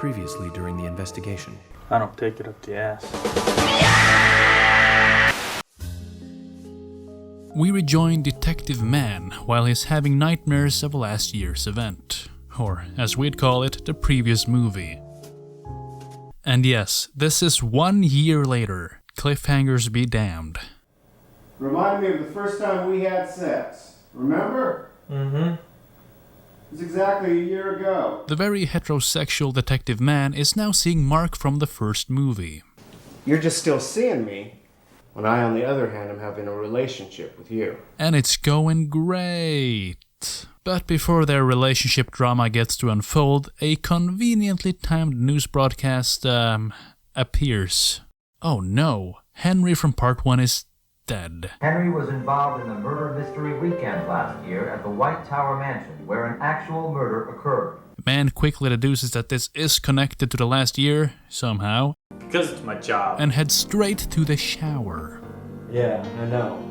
previously during the investigation. I don't take it up the ass. We rejoin Detective Mann while he's having nightmares of last year's event. Or, as we'd call it, the previous movie. And yes, this is 1 year later. Cliffhangers be damned. Remind me of the first time we had sex. Remember? Mm-hmm. It's exactly a year ago. The very heterosexual Detective Mann is now seeing Mark from the first movie. You're just still seeing me, when I, on the other hand, am having a relationship with you. And it's going great. But before their relationship drama gets to unfold, a conveniently timed news broadcast, appears. Oh no, Henry from part 1 is dead. Henry was involved in the murder mystery weekend last year at the White Tower Mansion, where an actual murder occurred. Mann quickly deduces that this is connected to the last year, somehow. Because it's my job. And heads straight to the shower. Yeah, I know.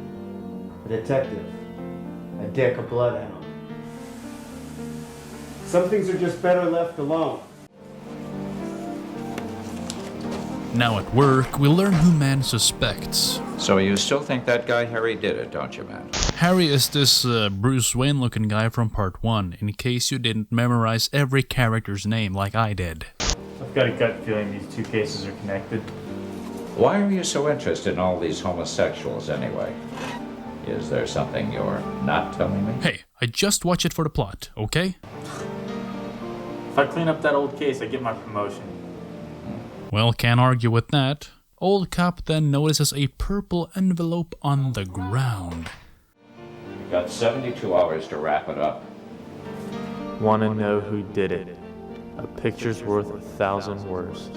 A detective. A dick, a bloodhound. Some things are just better left alone. Now at work, we learn who Mann suspects. So you still think that guy Harry did it, don't you, man? Harry is this Bruce Wayne looking guy from part 1, in case you didn't memorize every character's name like I did. I've got a gut feeling these two cases are connected. Why are you so interested in all these homosexuals anyway? Is there something you're not telling me? Hey, I just watch it for the plot, okay? If I clean up that old case, I get my promotion. Well, can't argue with that. Old Cop then notices a purple envelope on the ground. You've got 72 hours to wrap it up. Want to know who did it? A picture's worth 1,000 words.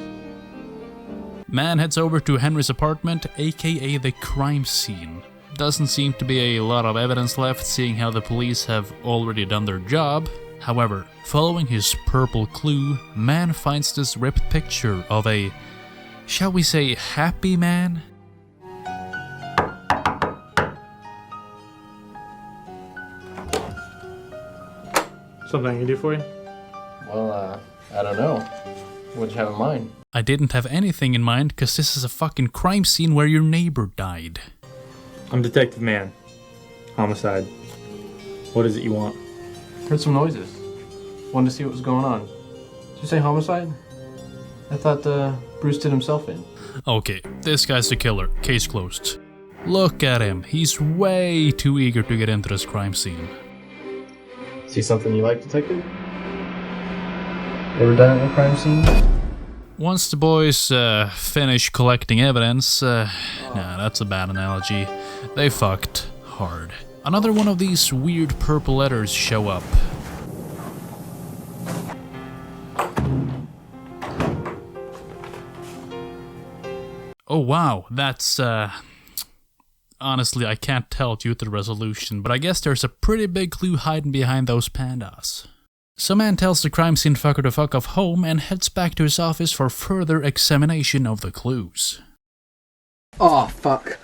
Mann heads over to Henry's apartment, aka the crime scene. Doesn't seem to be a lot of evidence left, seeing how the police have already done their job. However, following his purple clue, Mann finds this ripped picture of a, shall we say, happy man? Something I can do for you? Well, I don't know. What'd you have in mind? I didn't have anything in mind, cause this is a fucking crime scene where your neighbor died. I'm Detective Mann. Homicide. What is it you want? Heard some noises. Wanted to see what was going on. Did you say homicide? I thought Bruce did himself in. Okay, this guy's the killer. Case closed. Look at him. He's way too eager to get into this crime scene. See something you like, detective? Ever done at a crime scene? Once the boys finish collecting evidence, nah, that's a bad analogy. They fucked hard. Another one of these weird purple letters show up. Oh wow, that's honestly I can't tell due to the resolution, but I guess there's a pretty big clue hiding behind those pandas. So Mann tells the crime scene fucker to fuck off home and heads back to his office for further examination of the clues. Oh, fuck.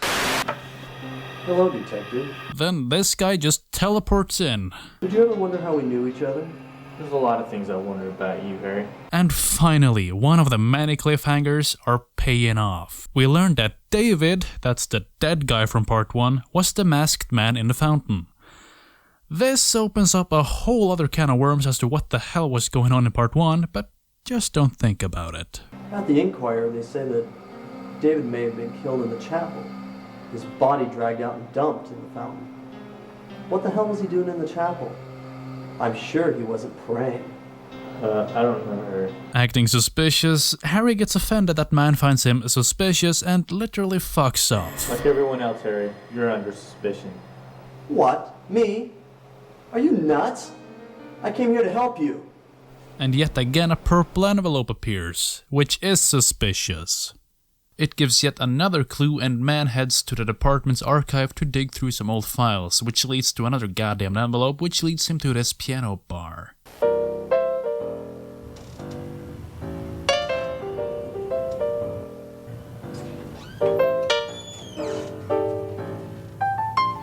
Hello, detective. Then this guy just teleports in. Did you ever wonder how we knew each other? There's a lot of things I wonder about you, Harry. And finally, one of the many cliffhangers are paying off. We learned that David, that's the dead guy from part 1, was the masked man in the fountain. This opens up a whole other can of worms as to what the hell was going on in part 1, but just don't think about it. At the Inquirer, they say that David may have been killed in the chapel. His body dragged out and dumped in the fountain. What the hell was he doing in the chapel? I'm sure he wasn't praying. I don't remember. Acting suspicious, Harry gets offended that Mann finds him suspicious and literally fucks off. Like everyone else, Harry, you're under suspicion. What? Me? Are you nuts? I came here to help you. And yet again a purple envelope appears, which is suspicious. It gives yet another clue and Mann heads to the department's archive to dig through some old files, which leads to another goddamn envelope, which leads him to this piano bar.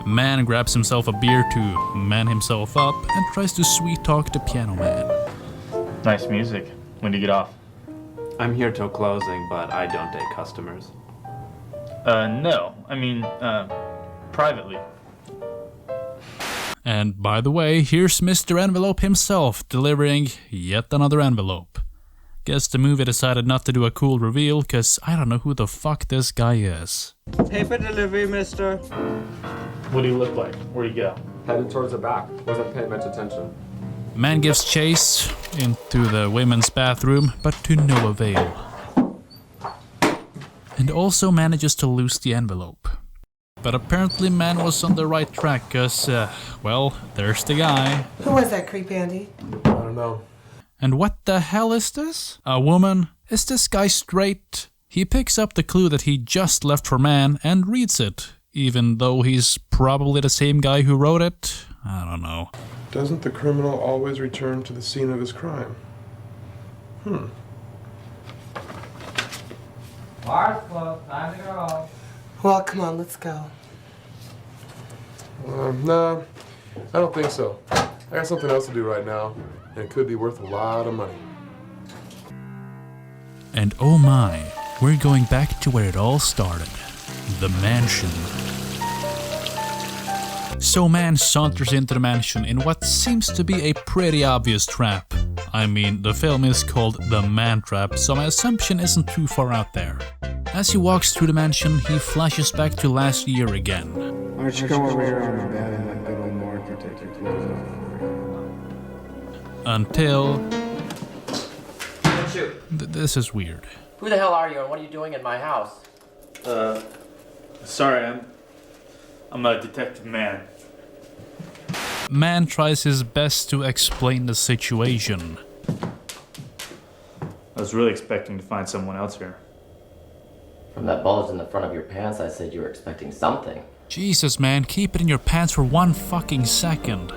Man grabs himself a beer to man himself up and tries to sweet talk the piano man. Nice music. When do you get off? I'm here till closing, but I don't take customers. No. I mean, privately. And by the way, here's Mr. Envelope himself delivering yet another envelope. Guess the movie decided not to do a cool reveal, cause I don't know who the fuck this guy is. Paper delivery, mister. What do you look like? Where'd you go? Headed towards the back. Wasn't paying much attention. Man gives chase into the women's bathroom, but to no avail. And also manages to lose the envelope. But apparently Man was on the right track, cause, well, there's the guy. Who was that creep, Andy? I don't know. And what the hell is this? A woman? Is this guy straight? He picks up the clue that he just left for Man and reads it, even though he's probably the same guy who wrote it. I don't know. Doesn't the criminal always return to the scene of his crime? Bar's closed. Time to go. Well, come on, let's go. Nah, I don't think so. I got something else to do right now, and it could be worth a lot of money. And oh my, we're going back to where it all started. The mansion. So Man saunters into the mansion in what seems to be a pretty obvious trap. I mean, the film is called The Man Trap, so my assumption isn't too far out there. As he walks through the mansion, he flashes back to last year again. Why don't you come over here on my bed and let good old Mark take your clothes off? Until... Don't shoot. This is weird. Who the hell are you and what are you doing in my house? Sorry, I'm a Detective Mann. Man tries his best to explain the situation. I was really expecting to find someone else here. From that bulge in the front of your pants, I said you were expecting something. Jesus, man, keep it in your pants for 1 fucking second.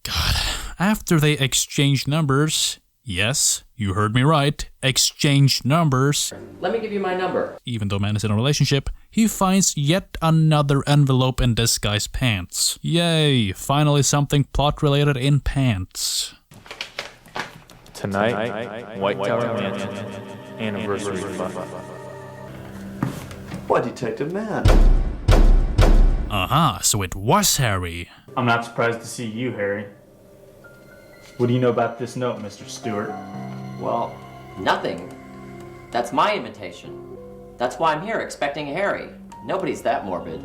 God. After they exchange numbers, yes, you heard me right, exchange numbers. Let me give you my number. Even though Man is in a relationship, he finds yet another envelope in this guy's pants. Yay, finally something plot-related in pants. Tonight, White Tower Mansion, anniversary fund. Why, Detective Mann? So it was Harry. I'm not surprised to see you, Harry. What do you know about this note, Mr. Stewart? Well, nothing. That's my invitation. That's why I'm here, expecting Harry. Nobody's that morbid.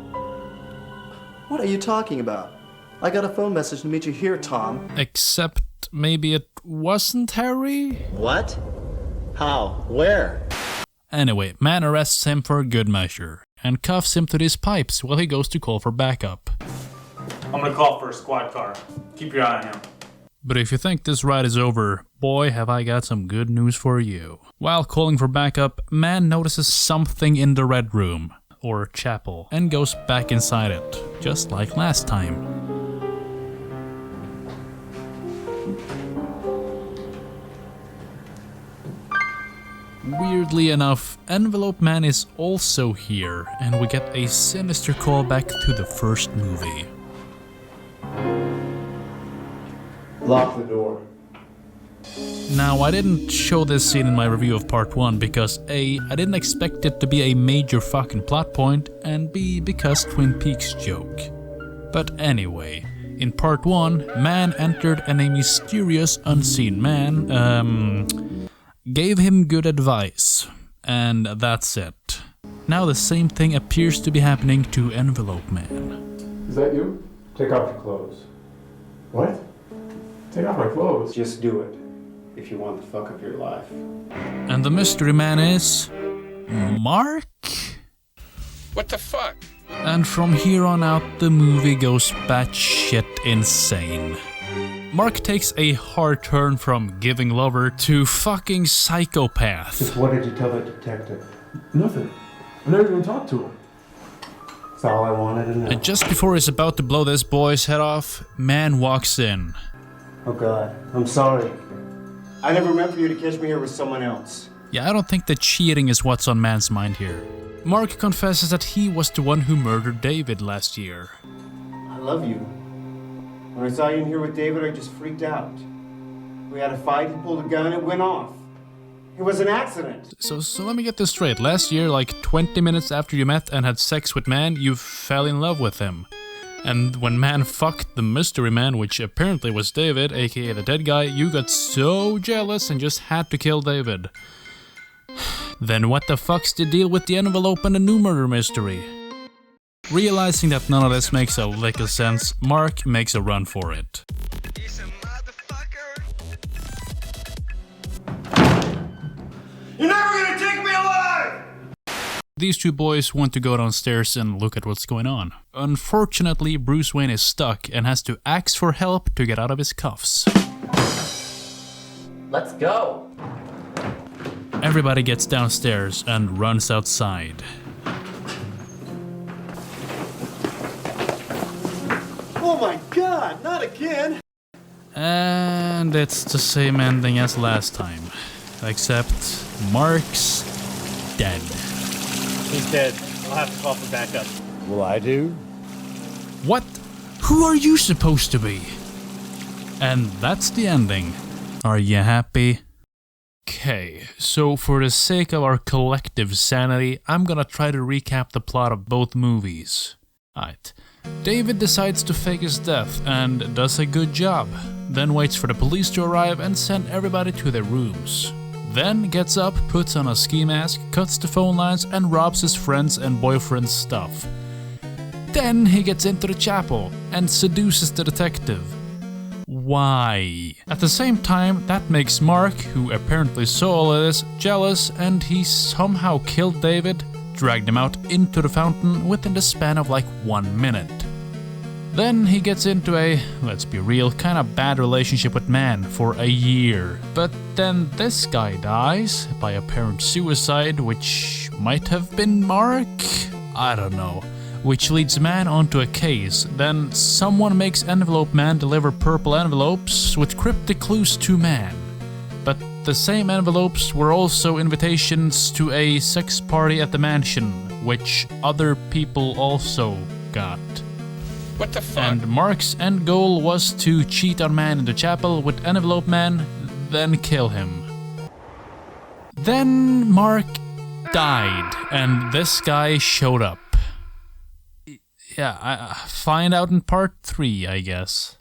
What are you talking about? I got a phone message to meet you here, Tom. Except maybe it wasn't Harry? What? How? Where? Anyway, Man arrests him for good measure and cuffs him to these pipes while he goes to call for backup. I'm gonna call for a squad car. Keep your eye on him. But if you think this ride is over, boy, have I got some good news for you. While calling for backup, Man notices something in the Red Room, or chapel, and goes back inside it, just like last time. Weirdly enough, Envelope Man is also here, and we get a sinister callback to the first movie. Lock the door. Now, I didn't show this scene in my review of part 1 because A, I didn't expect it to be a major fucking plot point, and B, because Twin Peaks joke. But anyway, in part 1, Man entered and a mysterious unseen man, gave him good advice. And that's it. Now the same thing appears to be happening to Envelope Man. Is that you? Take off your clothes. What? Take off my clothes. Just do it, if you want the fuck of your life. And the mystery man is... Mark? What the fuck? And from here on out, the movie goes batshit insane. Mark takes a hard turn from giving lover to fucking psychopath. Just what did you tell the detective? Nothing. I never even talked to him. That's all I wanted to know. And just before he's about to blow this boy's head off, Man walks in. Oh God, I'm sorry. I never meant for you to catch me here with someone else. Yeah, I don't think that cheating is what's on Man's mind here. Mark confesses that he was the one who murdered David last year. I love you. When I saw you in here with David, I just freaked out. We had a fight, he pulled a gun, it went off. It was an accident. So let me get this straight. Last year, like 20 minutes after you met and had sex with Man, you fell in love with him. And when Man fucked the mystery man, which apparently was David, aka the dead guy, you got so jealous and just had to kill David. Then what the fuck's the deal with the envelope and the new murder mystery? Realizing that none of this makes a lick of sense, Mark makes a run for it. You're never gonna take me alive! These two boys want to go downstairs and look at what's going on. Unfortunately, Bruce Wayne is stuck and has to ask for help to get out of his cuffs. Let's go. Everybody gets downstairs and runs outside. Oh my god, not again! And it's the same ending as last time. Except Mark's dead. He's dead. I'll have to call for backup. Will I do? What? Who are you supposed to be? And that's the ending. Are you happy? Okay, so for the sake of our collective sanity, I'm gonna try to recap the plot of both movies. Alright. David decides to fake his death and does a good job. Then waits for the police to arrive and send everybody to their rooms. Then gets up, puts on a ski mask, cuts the phone lines and robs his friends' and boyfriend's stuff. Then he gets into the chapel and seduces the detective. Why? At the same time, that makes Mark, who apparently saw all of this, jealous, and he somehow killed David, dragged him out into the fountain within the span of like 1 minute. Then he gets into a, let's be real, kinda bad relationship with Man for a year. But then this guy dies by apparent suicide, which might have been Mark? I don't know. Which leads Man onto a case. Then someone makes Envelope Man deliver purple envelopes with cryptic clues to Man. But the same envelopes were also invitations to a sex party at the mansion, which other people also got. What the fuck? And Mark's end goal was to cheat on Man in the chapel with Envelope Man, then kill him. Then Mark died, and this guy showed up. Yeah, find out in part 3, I guess.